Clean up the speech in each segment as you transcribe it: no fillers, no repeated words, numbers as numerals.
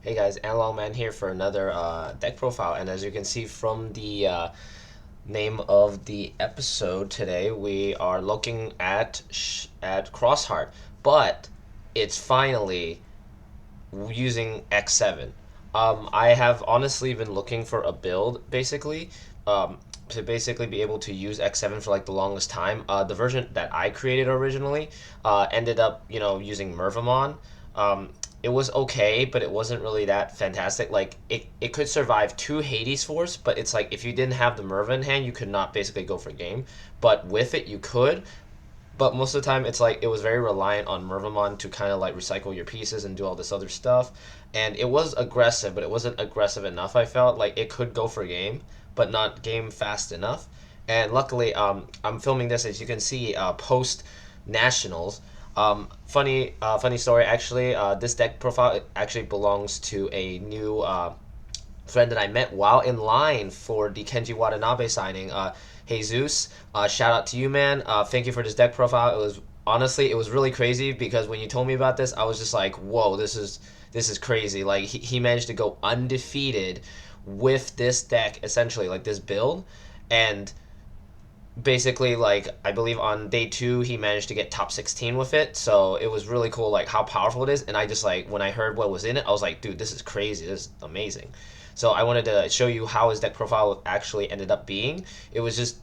Hey guys, Analog Man here for another deck profile, and as you can see from the name of the episode today, we are looking at Crossheart, but it's finally using X7. I have honestly been looking for a build to basically be able to use X7 for like the longest time. The version that I created originally ended up using Mervamon. It was okay, but it wasn't really that fantastic. Like it could survive two Hades Force, but it's like if you didn't have the Merva in hand, you could not basically go for game. But with it, you could. But most of the time, it's like it was very reliant on Mervamon to kind of like recycle your pieces and do all this other stuff. And it was aggressive, but it wasn't aggressive enough. I felt like it could go for game, but not game fast enough. And luckily, I'm filming this as you can see post nationals. Funny story. Actually, this deck profile actually belongs to a new friend that I met while in line for the Kenji Watanabe signing. Jesus, shout out to you, man. Thank you for this deck profile. It was honestly, it was really crazy because when you told me about this, I was just like, whoa, this is crazy. Like he managed to go undefeated with this deck, essentially, like this build, and basically like I believe on day two he managed to get top 16 with it, so it was really cool like how powerful it is. And I just like when I heard what was in it, I was like, dude, this is crazy, this is amazing. So I wanted to show you how his deck profile actually ended up being. It was just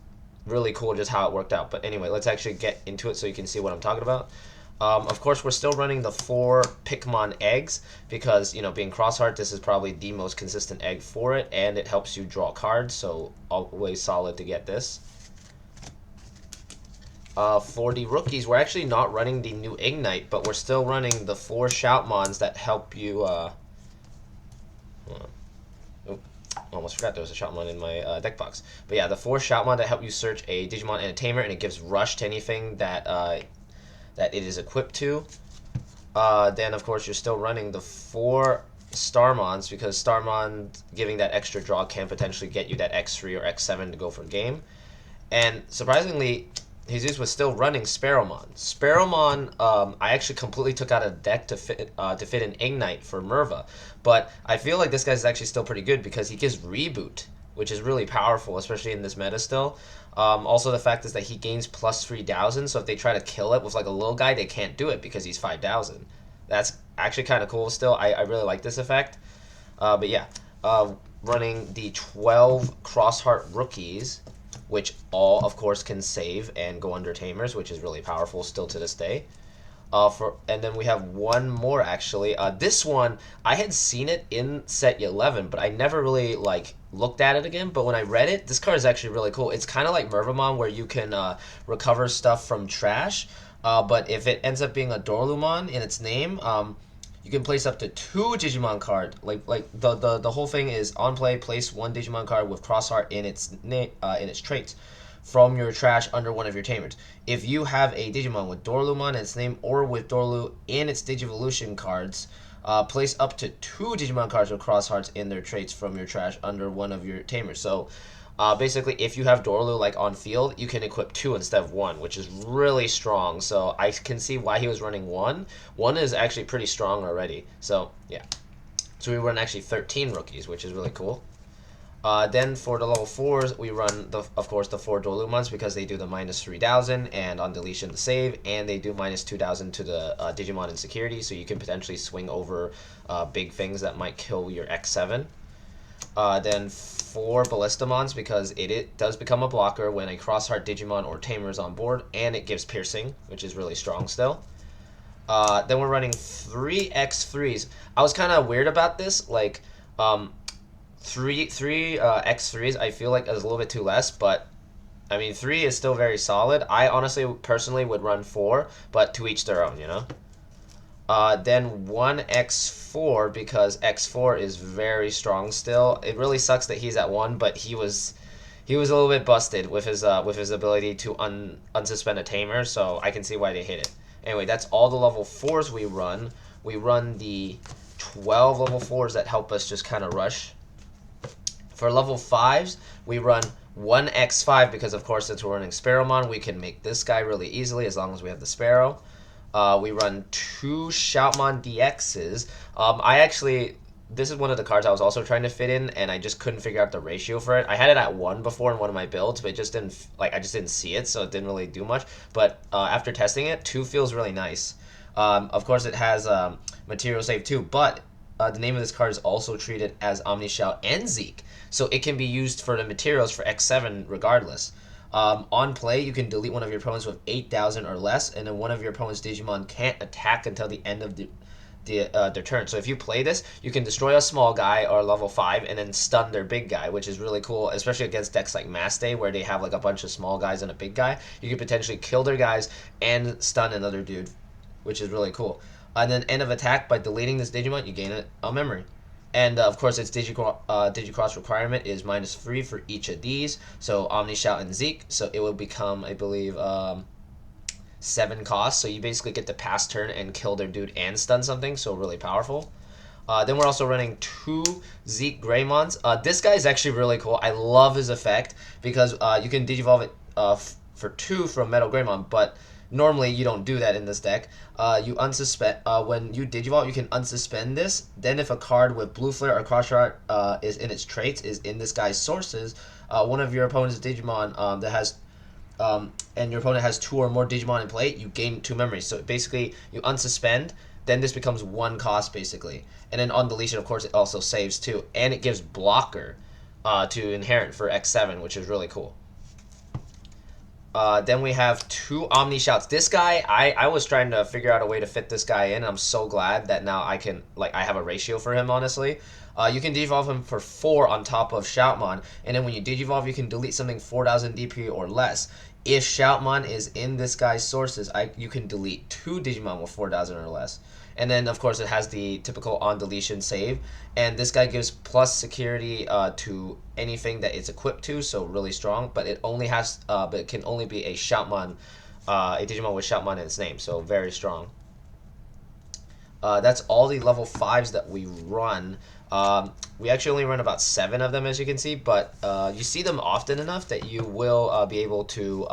really cool just how it worked out. But anyway, let's actually get into it so you can see what I'm talking about. Of course, we're still running the 4 Pikmon eggs because, being Crossheart, this is probably the most consistent egg for it, and it helps you draw cards, so always solid to get this. For the rookies, we're actually not running the new Ignite, but we're still running the 4 Shoutmons that help you. Oh, almost forgot there was a Shoutmon in my deck box. But yeah, the 4 Shoutmon that help you search a Digimon and a Tamer, and it gives Rush to anything that that it is equipped to. Then, of course, you're still running the 4 Starmons because Starmon giving that extra draw can potentially get you that X3 or X7 to go for game. And surprisingly, Jesus was still running Sparrowmon. Sparrowmon, I actually completely took out a deck to fit an Ignite for Merva, but I feel like this guy's actually still pretty good because he gives Reboot, which is really powerful, especially in this meta still. Also, the fact is that he gains plus 3,000, so if they try to kill it with like a little guy, they can't do it because he's 5,000. That's actually kind of cool still. I really like this effect. But yeah, running the 12 Crossheart rookies, which all, of course, can save and go under Tamers, which is really powerful still to this day. And then we have one more, actually. This one, I had seen it in set 11, but I never really, like, looked at it again. But when I read it, this card is actually really cool. It's kind of like Mervamon, where you can recover stuff from trash. But if it ends up being a Dorlumon in its name, you can place up to 2 Digimon card. Like the whole thing is on play, place 1 Digimon card with Crossheart in its traits from your trash under one of your Tamers. If you have a Digimon with Dorlumon in its name or with Dorlu in its Digivolution cards, place up to 2 Digimon cards with Crosshearts in their traits from your trash under one of your Tamers. So basically, if you have Dorlu like on field, you can equip 2 instead of 1, which is really strong. So I can see why he was running 1. 1 is actually pretty strong already. So yeah, so we run actually 13 rookies, which is really cool. Then for the level 4s, we run, of course, the 4 Dorlumons because they do the minus 3,000 and on deletion the save, and they do minus 2,000 to the Digimon insecurity, so you can potentially swing over big things that might kill your X7. Then 4 Ballistamons because it does become a blocker when a Crossheart Digimon or Tamer is on board, and it gives Piercing, which is really strong still. Then we're running 3 X3s. I was kind of weird about this, like, three X3s I feel like is a little bit too less, but I mean 3 is still very solid. I honestly personally would run 4, but to each their own, Then 1 X4 because X4 is very strong still. It really sucks that he's at 1, but he was a little bit busted with his ability to unsuspend a Tamer, so I can see why they hit it. Anyway, that's all the level 4s we run. We run the 12 level 4s that help us just kind of rush. For level 5s, we run 1 X5 because, of course, since we're running Sparrowmon, we can make this guy really easily as long as we have the Sparrow. We run 2 Shoutmon DXs. I actually this is one of the cards I was also trying to fit in, and I just couldn't figure out the ratio for it. I had it at 1 before in one of my builds, but it just didn't, like, I just didn't see it, so it didn't really do much. But after testing it, 2 feels really nice. Of course, it has material save too, but the name of this card is also treated as Omni Shout and Zeke, so it can be used for the materials for X7 regardless. On play, you can delete one of your opponents with 8,000 or less, and then one of your opponent's Digimon can't attack until the end of their turn. So if you play this, you can destroy a small guy or level 5 and then stun their big guy, which is really cool, especially against decks like Mass Day where they have like a bunch of small guys and a big guy. You can potentially kill their guys and stun another dude, which is really cool. And then end of attack, by deleting this Digimon, you gain a memory. And of course, its Digicross requirement is -3 for each of these. So Omni Shout and Zeke. So it will become, I believe, 7 costs, so you basically get to pass turn and kill their dude and stun something, so really powerful. Then we're also running 2 Zeke Greymons. This guy is actually really cool. I love his effect because you can Digivolve it for 2 from Metal Greymon, but normally you don't do that in this deck. You unsuspend when you Digivolve, you can unsuspend this. Then if a card with Blue Flare or Cross Shard is in its traits, is in this guy's sources, one of your opponent's Digimon that has and your opponent has 2 or more Digimon in play, you gain 2 memories. So basically, you unsuspend, then this becomes 1 cost, basically. And then on deletion, of course, it also saves too. And it gives blocker to inherent for X7, which is really cool. Then we have 2 Omni Shouts. This guy, I was trying to figure out a way to fit this guy in. I'm so glad that now I can, like, I have a ratio for him, honestly. You can Digivolve him for 4 on top of Shoutmon, and then when you Digivolve, you can delete something 4,000 DP or less. If Shoutmon is in this guy's sources, you can delete 2 Digimon with 4,000 or less. And then, of course, it has the typical on deletion save, and this guy gives plus security to anything that it's equipped to, so really strong. But it only has, but it can only be a Shoutmon, a Digimon with Shoutmon in its name, so very strong. That's all the level 5s that we run. We actually only run about 7 of them, as you can see, but you see them often enough that you will be able to,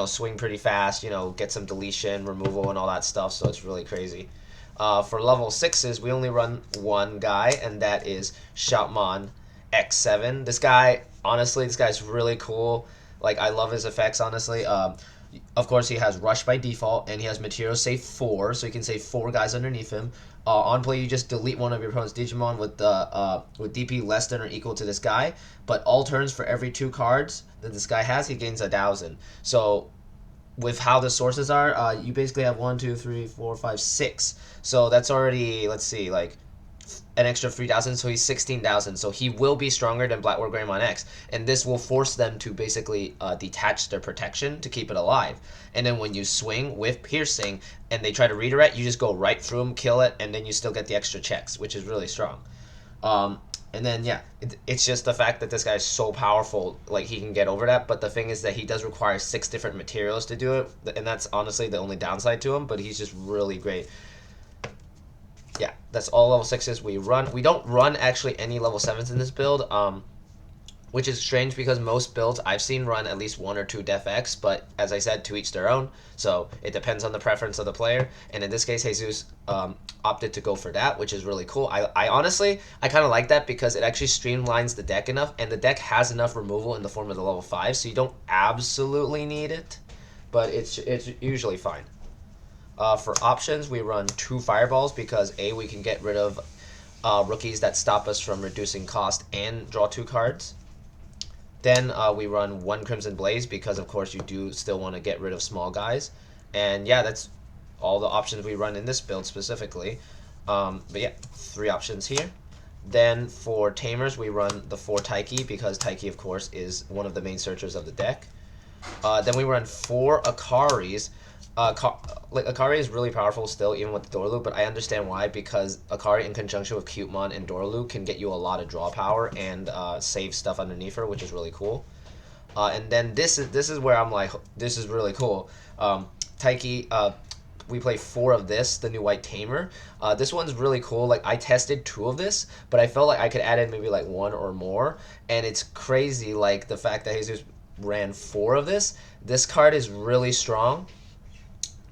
swing pretty fast, get some deletion, removal, and all that stuff, so it's really crazy. For level 6s, we only run 1 guy, and that is Shoutmon X7. This guy, honestly, this guy's really cool. Like, I love his effects, honestly. Of course, he has Rush by default, and he has Material Save 4, so you can save 4 guys underneath him. On play, you just delete one of your opponent's Digimon with DP less than or equal to this guy, but all turns for every 2 cards that this guy has, he gains 1,000. So, with how the sources are, you basically have 1, 2, 3, 4, 5, 6. So that's already, let's see, like an extra 3,000, so he's 16,000. So he will be stronger than Black War Greymon X, and this will force them to basically detach their protection to keep it alive. And then when you swing with piercing and they try to redirect, you just go right through them, kill it, and then you still get the extra checks, which is really strong. And then, yeah, it's just the fact that this guy is so powerful, like, he can get over that. But the thing is that he does require 6 different materials to do it, and that's honestly the only downside to him, but he's just really great. Yeah, that's all level 6s we run. We don't run, actually, any level 7s in this build, which is strange because most builds I've seen run at least 1 or 2 Def X, but as I said, to each their own, so it depends on the preference of the player, and in this case, Jesus opted to go for that, which is really cool. I honestly, I kind of like that because it actually streamlines the deck enough, and the deck has enough removal in the form of the level 5, so you don't absolutely need it, but it's usually fine. For options, we run 2 Fireballs because A, we can get rid of rookies that stop us from reducing cost and draw 2 cards. Then we run 1 Crimson Blaze because, of course, you do still want to get rid of small guys. And yeah, that's all the options we run in this build specifically. But yeah, 3 options here. Then for Tamers, we run the 4 Taiki because Taiki, of course, is one of the main searchers of the deck. Then we run 4 Akaris. Akari is really powerful still, even with Dorlu, but I understand why, because Akari in conjunction with Cutemon and Dorlu can get you a lot of draw power and save stuff underneath her, which is really cool. And then this is where I'm like, this is really cool. Taiki, we play 4 of this, the new white Tamer. This one's really cool. Like, I tested 2 of this, but I felt like I could add in maybe like 1 or more, and it's crazy, like, the fact that Jesus ran 4 of this. This card is really strong.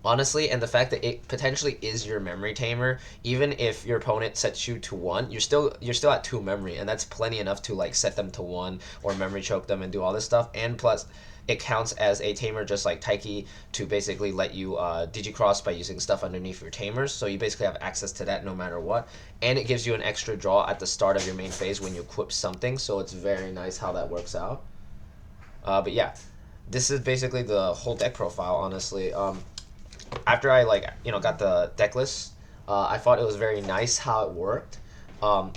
Honestly, and the fact that it potentially is your memory tamer, even if your opponent sets you to one, you're still at two memory, and that's plenty enough to like set them to one or memory choke them and do all this stuff. And plus, it counts as a tamer just like Taiki to basically let you digicross by using stuff underneath your tamers. So you basically have access to that no matter what, and it gives you an extra draw at the start of your main phase when you equip something. So it's very nice how that works out. But yeah, this is basically the whole deck profile. Honestly, after I like got the deck list, I thought it was very nice how it worked. Um,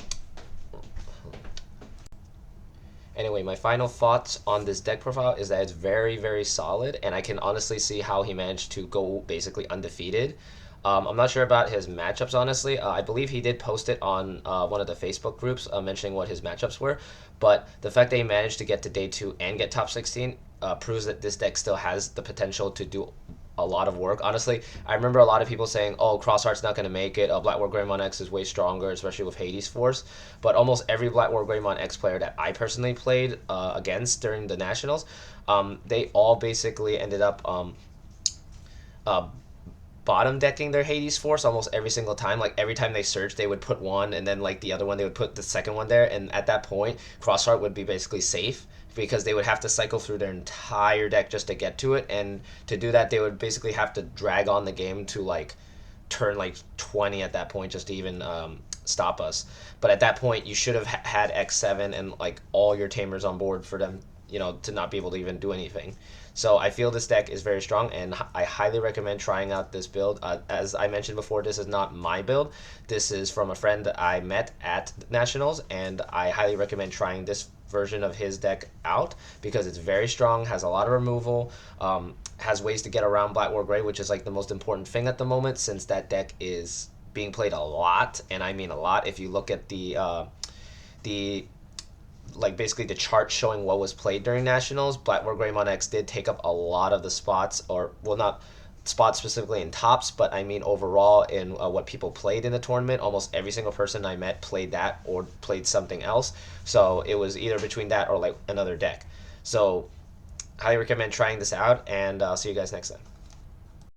anyway, my final thoughts on this deck profile is that it's very solid, and I can honestly see how he managed to go basically undefeated. I'm not sure about his matchups, honestly. I believe he did post it on one of the Facebook groups mentioning what his matchups were. But the fact that he managed to get to day two and get top 16 proves that this deck still has the potential to do a lot of work. Honestly, I remember a lot of people saying, "Oh, Crossheart's not going to make it. Black War Greymon X is way stronger, especially with Hades Force." But almost every Black War Greymon X player that I personally played against during the Nationals, they all basically ended up uh, bottom decking their Hades Force almost every single time. Like every time they searched, they would put one, and then like the other one, they would put the second one there. And at that point, Crossheart would be basically safe because they would have to cycle through their entire deck just to get to it. And to do that, they would basically have to drag on the game to like turn like 20 at that point just to even stop us. But at that point, you should have had X7 and like all your tamers on board for them, to not be able to even do anything. So I feel this deck is very strong, and I highly recommend trying out this build. As I mentioned before, this is not my build. This is from a friend that I met at Nationals, and I highly recommend trying this version of his deck out because it's very strong, has a lot of removal, has ways to get around Black War Gray, which is like the most important thing at the moment since that deck is being played a lot, and I mean a lot. If you look at the like basically the chart showing what was played during Nationals, Black War Greymon X did take up a lot of the spots, or well, not spots specifically in tops, but I mean overall in what people played in the tournament. Almost every single person I met played that or played something else. So it was either between that or like another deck. So highly recommend trying this out, and I'll see you guys next time.